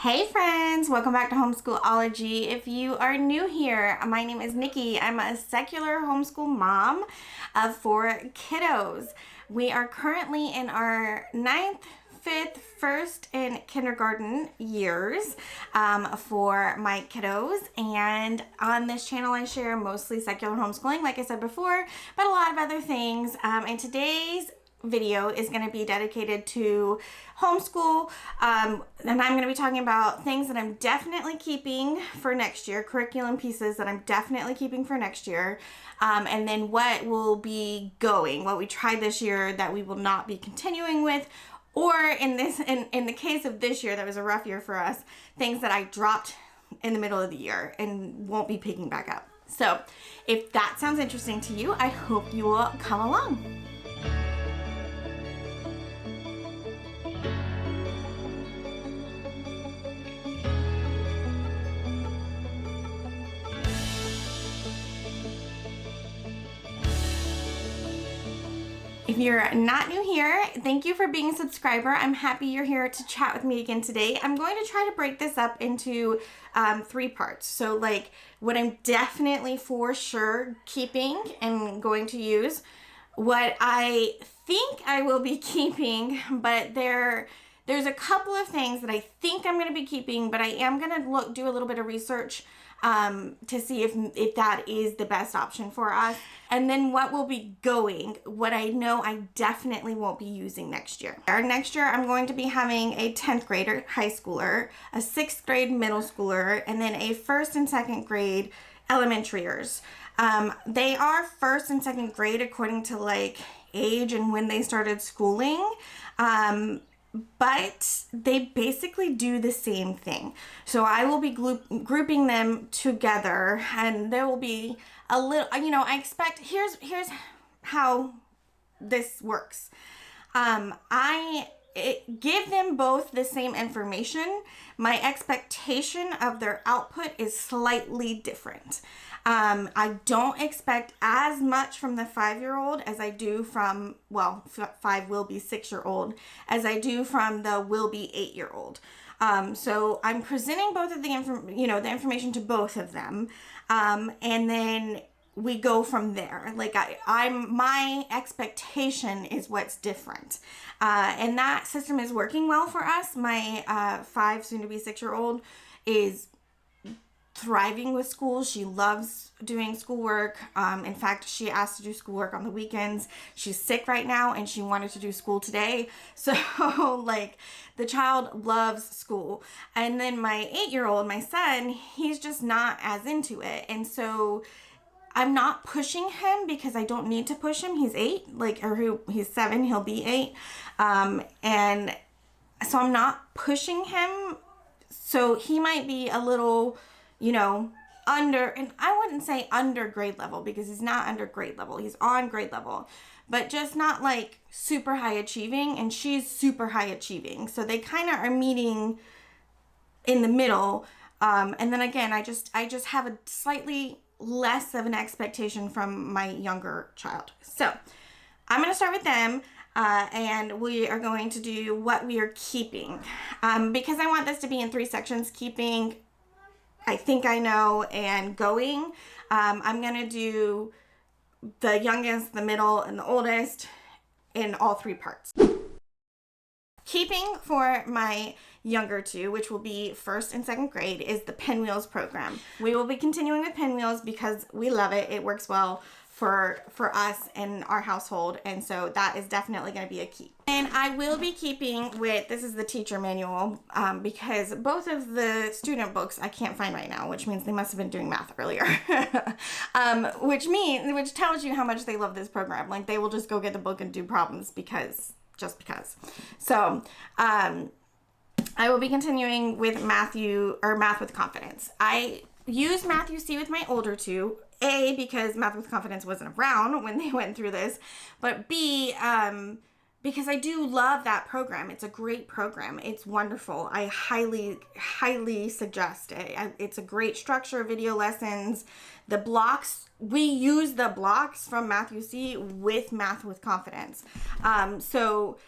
Hey friends, welcome back to Homeschool-ology. If you are new here, my name is Nikki. I'm a secular homeschool mom of 4 kiddos. We are currently in our 9th, 5th, 1st, and kindergarten years for my kiddos. And on this channel, I share mostly secular homeschooling, like I said before, but a lot of other things. And today's video is going to be dedicated to homeschool, and I'm going to be talking about things that I'm definitely keeping for next year, curriculum pieces that I'm definitely keeping for next year, and then what will be going, what we tried this year that we will not be continuing with, or in the case of this year that was a rough year for us, things that I dropped in the middle of the year and won't be picking back up. So if that sounds interesting to you, I hope you will come along. If you're not new here, thank you for being a subscriber. I'm happy you're here to chat with me again today. I'm going to try to break this up into 3 parts. So like what I'm definitely for sure keeping and going to use, what I think I will be keeping, but there's a couple of things that I think I'm going to be keeping, but I am going to do a little bit of research to see if that is the best option for us. And then what will be going, what I know I definitely won't be using next year. Next year, I'm going to be having a 10th grader, high schooler, a 6th grade middle schooler, and then a 1st and 2nd grade elementaryers. They are 1st and 2nd grade according to like age and when they started schooling. But they basically do the same thing. So I will be grouping them together, and there will be a little, I expect, here's how this works. I give them both the same information. My expectation of their output is slightly different. I don't expect as much from the 5-year-old as I do from, 5 will be 6-year-old, as I do from the will be 8-year-old. So I'm presenting both of the information to both of them. And then we go from there. Like my expectation is what's different. And that system is working well for us. My 5, soon to be 6-year-old is thriving with school. She loves doing schoolwork. In fact, she asked to do schoolwork on the weekends. She's sick right now and she wanted to do school today. So like the child loves school. And then my 8-year-old, my son, he's just not as into it. And so I'm not pushing him because I don't need to push him. He's 8, he's 7, he'll be 8. And so I'm not pushing him. So he might be a little, under, and I wouldn't say under grade level because he's not under grade level. He's on grade level, but just not like super high achieving, and she's super high achieving. So they kind of are meeting in the middle. And then again, I just have a slightly less of an expectation from my younger child. So I'm going to start with them. And we are going to do what we are keeping. Because I want this to be in 3 sections, keeping, I think I know, and going. I'm going to do the youngest, the middle, and the oldest in all 3 parts. Keeping for my younger 2, which will be 1st and 2nd grade, is the Pinwheels program. We will be continuing with Pinwheels because we love it. It works well for us and our household, and so that is definitely going to be a keep. And I will be keeping with, this is the teacher manual, because both of the student books I can't find right now, which means they must have been doing math earlier. which tells you how much they love this program. Like they will just go get the book and do problems just because. So I will be continuing with Math with Confidence. I used Matthew C with my older 2, A, because Math with Confidence wasn't around when they went through this, but B, because I do love that program. It's a great program. It's wonderful. I highly, highly suggest it. It's a great structure, video lessons. The blocks, we use the blocks from Matthew C with Math with Confidence. So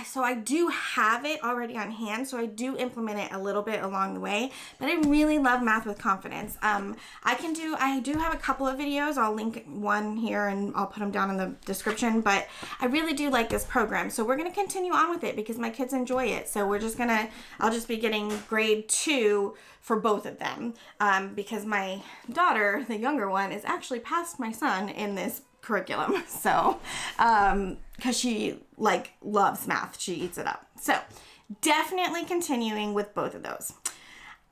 so I do have it already on hand, so I do implement it a little bit along the way, but I really love Math with Confidence. I do have a couple of videos. I'll link one here and I'll put them down in the description, but I really do like this program. So we're going to continue on with it because my kids enjoy it. So I'll just be getting grade 2 for both of them, because my daughter, the younger one, is actually past my son in this curriculum. So, because she loves math, she eats it up. So definitely continuing with both of those.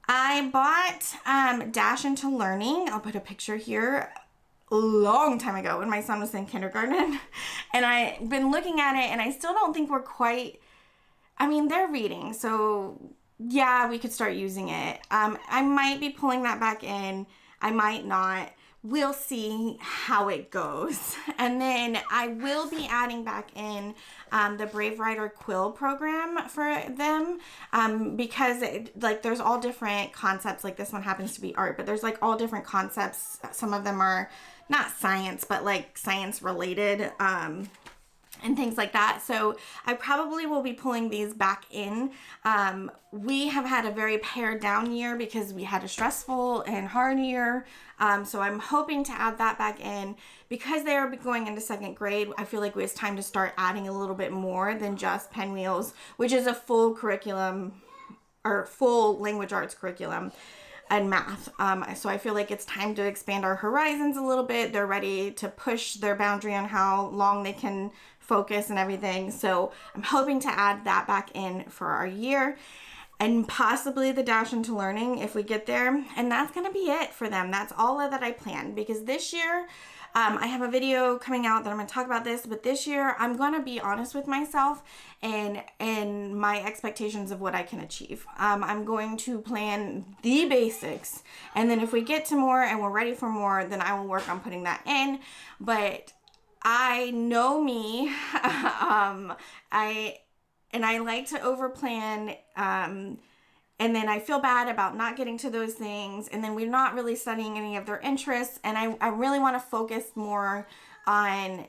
I bought Dash into Learning. I'll put a picture here. A long time ago when my son was in kindergarten, and I've been looking at it and I still don't think we're quite, they're reading, so yeah, we could start using it. I might be pulling that back in. I might not. We'll see how it goes. And then I will be adding back in the Brave Writer Quill program for them, because there's all different concepts. Like this one happens to be art, but there's all different concepts. Some of them are not science, but science related, and things like that. So I probably will be pulling these back in. We have had a very pared down year because we had a stressful and hard year. So I'm hoping to add that back in because they are going into 2nd grade. I feel like it's time to start adding a little bit more than just Pinwheels, which is a full curriculum or full language arts curriculum and math. So I feel like it's time to expand our horizons a little bit. They're ready to push their boundary on how long they can focus and everything. So I'm hoping to add that back in for our year, and possibly the Dash into Learning if we get there. And that's going to be it for them. That's all that I planned, because this year, I have a video coming out that I'm going to talk about this, but this year I'm going to be honest with myself and my expectations of what I can achieve. I'm going to plan the basics, and then if we get to more and we're ready for more, then I will work on putting that in. But I know me, I like to overplan, and then I feel bad about not getting to those things, and then we're not really studying any of their interests, and I really want to focus more on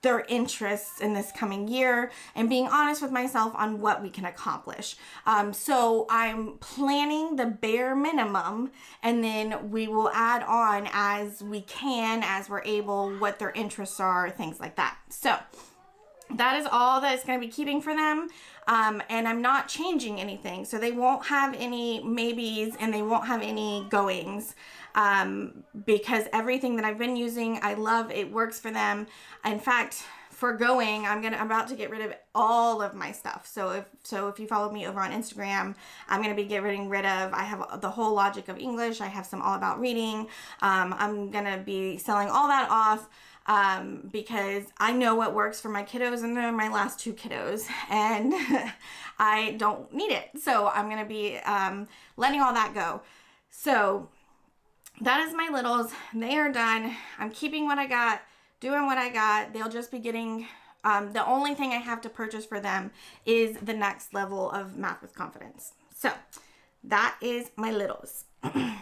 their interests in this coming year and being honest with myself on what we can accomplish. So I'm planning the bare minimum, and then we will add on as we can, as we're able, what their interests are, things like that. So that is all that it's going to be keeping for them. And I'm not changing anything. So they won't have any maybes and they won't have any goings. Because everything that I've been using, I love. It works for them. In fact, for going, I'm about to get rid of all of my stuff. So if you follow me over on Instagram, I'm going to be getting rid of, I have the whole Logic of English. I have some All About Reading. I'm going to be selling all that off. Because I know what works for my kiddos, and they're my last 2 kiddos, and I don't need it. So I'm going to be letting all that go. So that is my littles. They are done. I'm keeping what I got, doing what I got. They'll just be getting, the only thing I have to purchase for them is the next level of Math with Confidence. So that is my littles.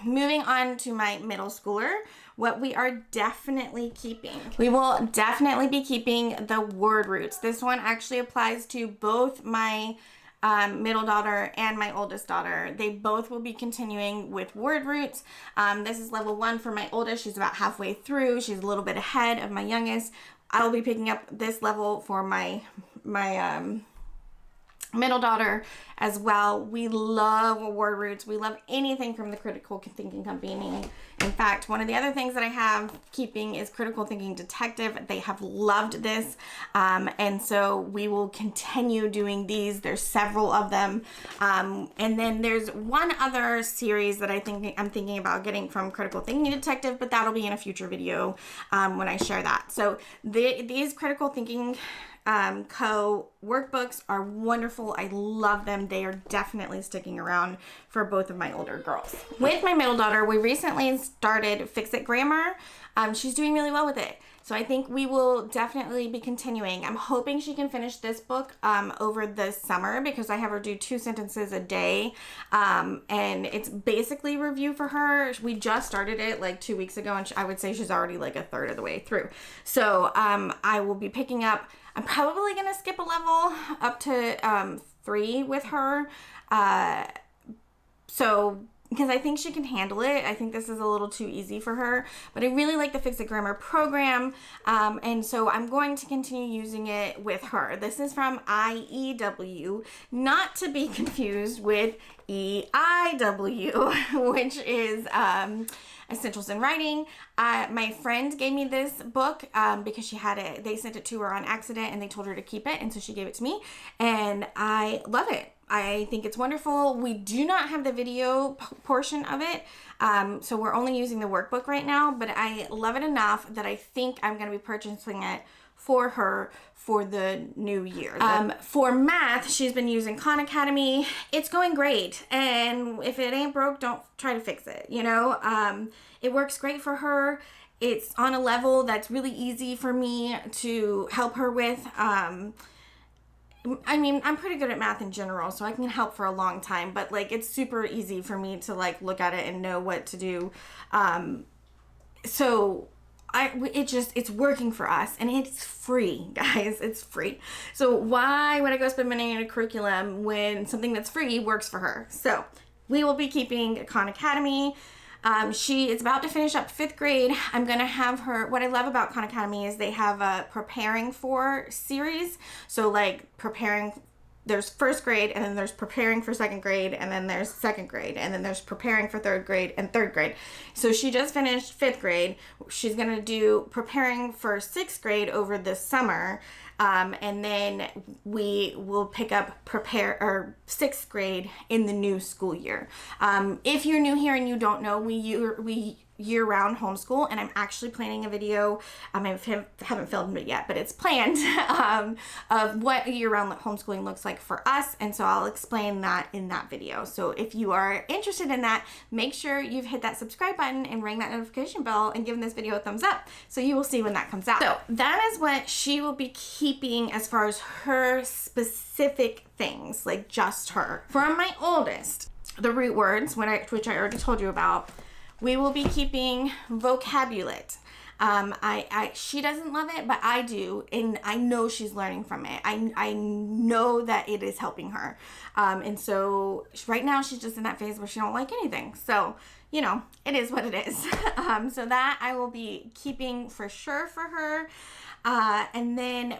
Moving on to my middle schooler, what we are definitely keeping. We will definitely be keeping the word roots. This one actually applies to both my middle daughter and my oldest daughter. They both will be continuing with word roots. This is level 1 for my oldest. She's about halfway through. She's a little bit ahead of my youngest. I will be picking up this level for my middle daughter as well. We love word roots. We love anything from the Critical Thinking Company. In fact, one of the other things that I have keeping is Critical Thinking Detective. They have loved this, and so we will continue doing these. There's several of them, and then there's one other series that I'm thinking about getting from Critical Thinking Detective, but that'll be in a future video when I share that. So these Critical Thinking Co workbooks are wonderful. I love them. They are definitely sticking around for both of my older girls. With my middle daughter, we recently started Fix It Grammar. She's doing really well with it. So I think we will definitely be continuing. I'm hoping she can finish this book over the summer, because I have her do 2 sentences a day. And it's basically review for her. We just started it like 2 weeks ago, and I would say she's already like a third of the way through. So I will be picking up, I'm probably going to skip a level up to 3 with her. Because I think she can handle it. I think this is a little too easy for her, but I really like the Fix It Grammar program, and so I'm going to continue using it with her. This is from IEW, not to be confused with EIW, which is Essentials in Writing. My friend gave me this book because she had it. They sent it to her on accident, and they told her to keep it, and so she gave it to me, and I love it. I think it's wonderful. We do not have the video portion of it, so we're only using the workbook right now, but I love it enough that I think I'm going to be purchasing it for her for the new year. For math, she's been using Khan Academy. It's going great, and if it ain't broke, don't try to fix it, you know? It works great for her. It's on a level that's really easy for me to help her with. I mean, I'm pretty good at math in general, so I can help for a long time, but like it's super easy for me to like look at it and know what to do. So it's working for us, and it's free, guys. It's free. So why would I go spend money on a curriculum when something that's free works for her? So we will be keeping Khan Academy. She is about to finish up 5th grade. I'm going to have her, what I love about Khan Academy is they have a preparing for series. So like there's 1st grade, and then there's preparing for 2nd grade, and then there's 2nd grade, and then there's preparing for 3rd grade and 3rd grade. So she just finished 5th grade. She's going to do preparing for 6th grade over the summer. And then we will pick up 6th grade in the new school year. If you're new here and you don't know, we year-round homeschool, and I'm actually planning a video. I haven't filmed it yet, but it's planned of what year-round homeschooling looks like for us, and so I'll explain that in that video. So if you are interested in that, make sure you've hit that subscribe button and ring that notification bell and given this video a thumbs up, so you will see when that comes out. So that is what she will be keeping as far as her specific things, like just her. For my oldest, the root words, which I already told you about, we will be keeping Vocabulate. She doesn't love it, but I do, and I know she's learning from it. I know that it is helping her. And so right now she's just in that phase where she don't like anything. So, you know, it is what it is. So that I will be keeping for sure for her. And then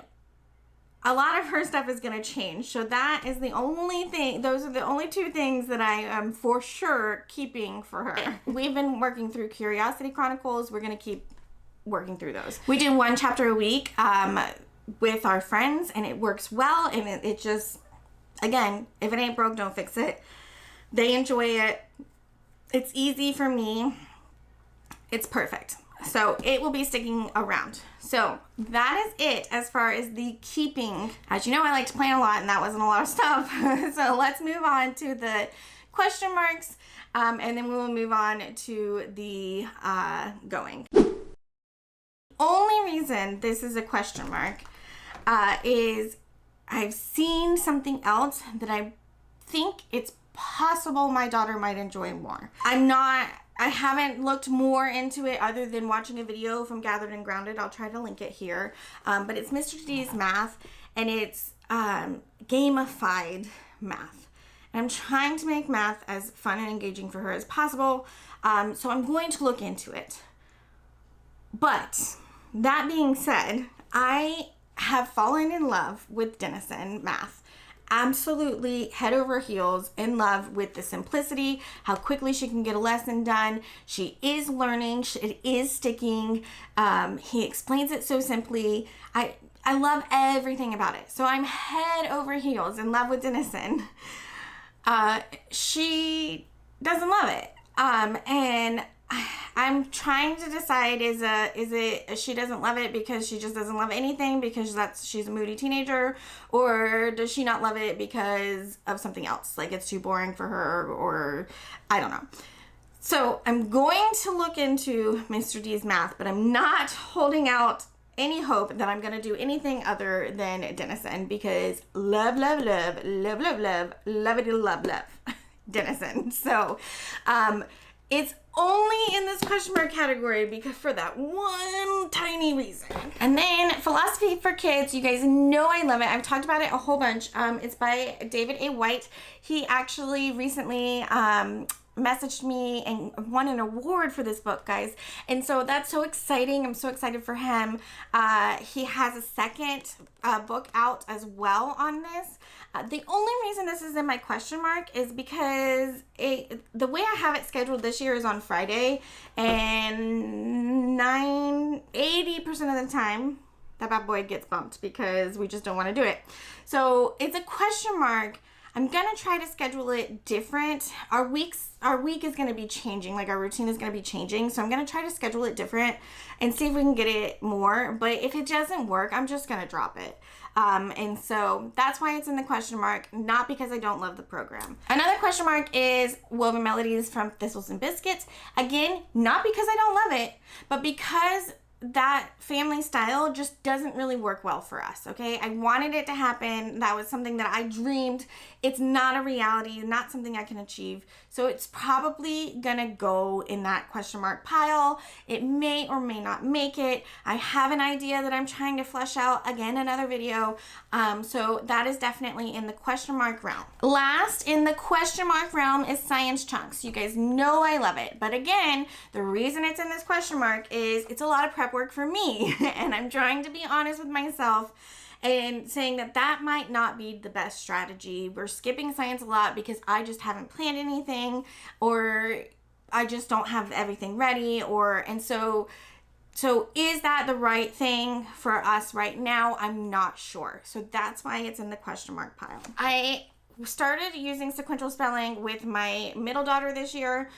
a lot of her stuff is going to change. So that is the only thing. Those are the only 2 things that I am for sure keeping for her. We've been working through Curiosity Chronicles. We're going to keep working through those. We do 1 chapter a week with our friends, and it works well. And it just, again, if it ain't broke, don't fix it. They enjoy it. It's easy for me. It's perfect. So it will be sticking around. So that is it as far as the keeping. As you know, I like to plan a lot, and that wasn't a lot of stuff. So let's move on to the question marks, and then we will move on to the going. Only reason this is a question mark is I've seen something else that I think it's possible my daughter might enjoy more. I haven't looked more into it other than watching a video from Gathered and Grounded. I'll try to link it here. But it's Mr. D's math, and it's gamified math. And I'm trying to make math as fun and engaging for her as possible. So I'm going to look into it. But that being said, I have fallen in love with Denison math. Absolutely head over heels in love with the simplicity, how quickly she can get a lesson done. She is learning. It is sticking. He explains it so simply. I love everything about it. So I'm head over heels in love with Denison. She doesn't love it. And I'm trying to decide, is it she doesn't love it because she just doesn't love anything because she's a moody teenager, or does she not love it because of something else, like it's too boring for her, or I don't know. So I'm going to look into Mr. D's math, but I'm not holding out any hope that I'm going to do anything other than Denison, because love, love, love, love, love, love, love, love, love Denison. So it's only in this question mark category because for that one tiny reason. And then philosophy for kids, you guys know I love it. I've talked about it a whole bunch. It's by David A. White. He actually recently messaged me and won an award for this book, guys, and so that's so exciting. I'm so excited for him. He has a second book out as well on this. The only reason this is in my question mark is because the way I have it scheduled this year is on Friday, and 80% of the time that bad boy gets bumped because we just don't want to do it. So it's a question mark. I'm going to try to schedule it different. Our week is going to be changing. Like, our routine is going to be changing. So I'm going to try to schedule it different and see if we can get it more. But if it doesn't work, I'm just going to drop it. And so that's why it's in the question mark, not because I don't love the program. Another question mark is Woven Melodies from Thistles and Biscuits. Again, not because I don't love it, but because that family style just doesn't really work well for us, okay? I wanted it to happen. That was something that I dreamed. It's not a reality, not something I can achieve. So it's probably gonna go in that question mark pile. It may or may not make it. I have an idea that I'm trying to flesh out, again, another video. So that is definitely in the question mark realm. Last in the question mark realm is science chunks. You guys know I love it. But again, the reason it's in this question mark is it's a lot of prep work for me. And I'm trying to be honest with myself and saying that that might not be the best strategy. We're skipping science a lot because I just haven't planned anything, or I just don't have everything ready, and so is that the right thing for us right now? I'm not sure. So that's why it's in the question mark pile. I started using sequential spelling with my middle daughter this year.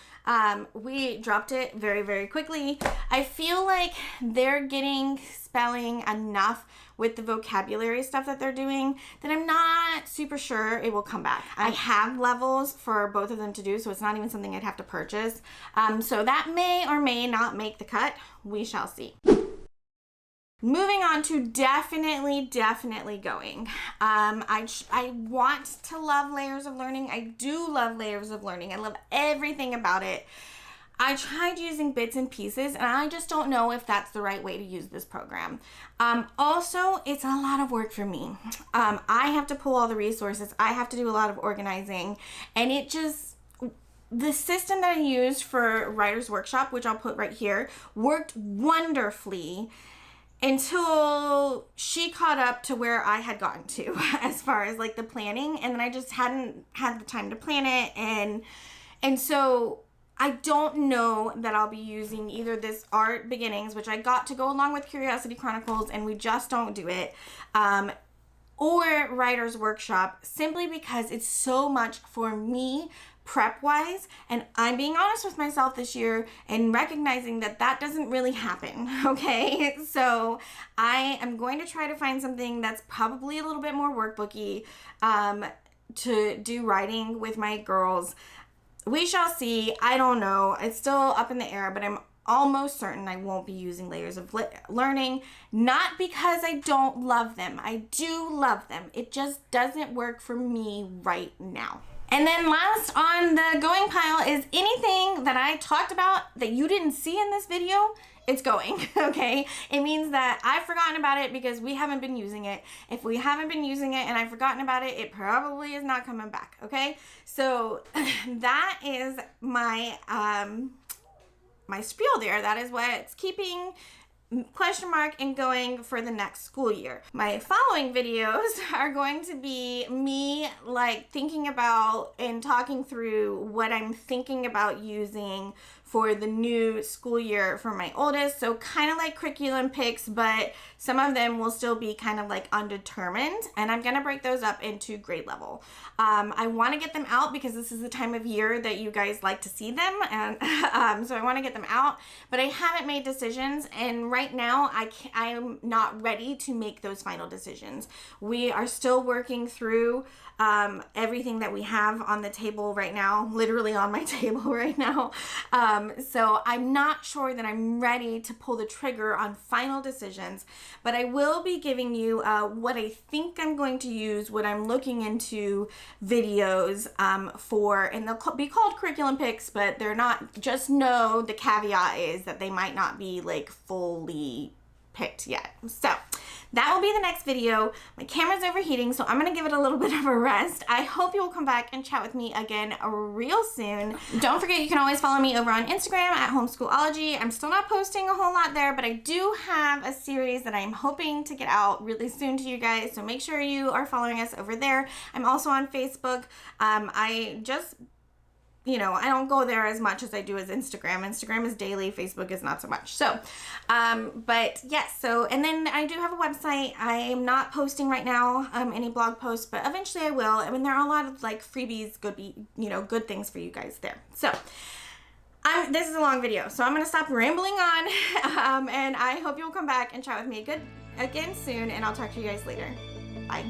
We dropped it very, very quickly. I feel like they're getting spelling enough with the vocabulary stuff that they're doing that I'm not super sure it will come back. I have levels for both of them to do, so it's not even something I'd have to purchase. So that may or may not make the cut. We shall see. Moving on to definitely going. I want to love layers of learning. I do love layers of learning. I love everything about it. I tried using bits and pieces, and I just don't know if that's the right way to use this program. Also, it's a lot of work for me. I have to pull all the resources. I have to do a lot of organizing, and the system that I used for Writer's Workshop, which I'll put right here, worked wonderfully until she caught up to where I had gotten to as far as like the planning, and then I just hadn't had the time to plan it, and so I don't know that I'll be using either this Art Beginnings, which I got to go along with Curiosity Chronicles and we just don't do it, or Writer's Workshop, simply because it's so much for me prep-wise, and I'm being honest with myself this year and recognizing that that doesn't really happen, okay? So I am going to try to find something that's probably a little bit more workbooky to do writing with my girls. We shall see. I don't know. It's still up in the air, but I'm almost certain I won't be using layers of learning, not because I don't love them. I do love them. It just doesn't work for me right now. And then last on the going pile is anything that I talked about that you didn't see in this video. It's going, okay? It means that I've forgotten about it because we haven't been using it. If we haven't been using it and I've forgotten about it, it probably is not coming back, okay? So that is my my spiel there. That is what's keeping question mark and going for the next school year. My following videos are going to be me like thinking about and talking through what I'm thinking about using for the new school year for my oldest. So kind of like curriculum picks, but some of them will still be kind of like undetermined, and I'm gonna break those up into grade level. I want to get them out because this is the time of year that you guys like to see them, and so I want to get them out, but I haven't made decisions, and right now I am not ready to make those final decisions. We are still working through everything that we have on the table right now, literally on my table right now. So I'm not sure that I'm ready to pull the trigger on final decisions, but I will be giving you what I think I'm going to use, what I'm looking into videos for, and they'll be called curriculum picks, but they're not. Just know the caveat is that they might not be like fully picked yet. So that will be the next video. My camera's overheating, so I'm gonna give it a little bit of a rest. I hope you will come back and chat with me again real soon. Don't forget, you can always follow me over on Instagram at Homeschool-ology. I'm still not posting a whole lot there, but I do have a series that I'm hoping to get out really soon to you guys, so make sure you are following us over there. I'm also on Facebook. I don't go there as much as I do as Instagram. Instagram is daily, Facebook is not so much. So, but yes, and then I do have a website. I am not posting right now any blog posts, but eventually I will. I mean, there are a lot of like freebies, good things for you guys there. So, this is a long video, so I'm going to stop rambling on, and I hope you'll come back and chat with me again soon, and I'll talk to you guys later. Bye.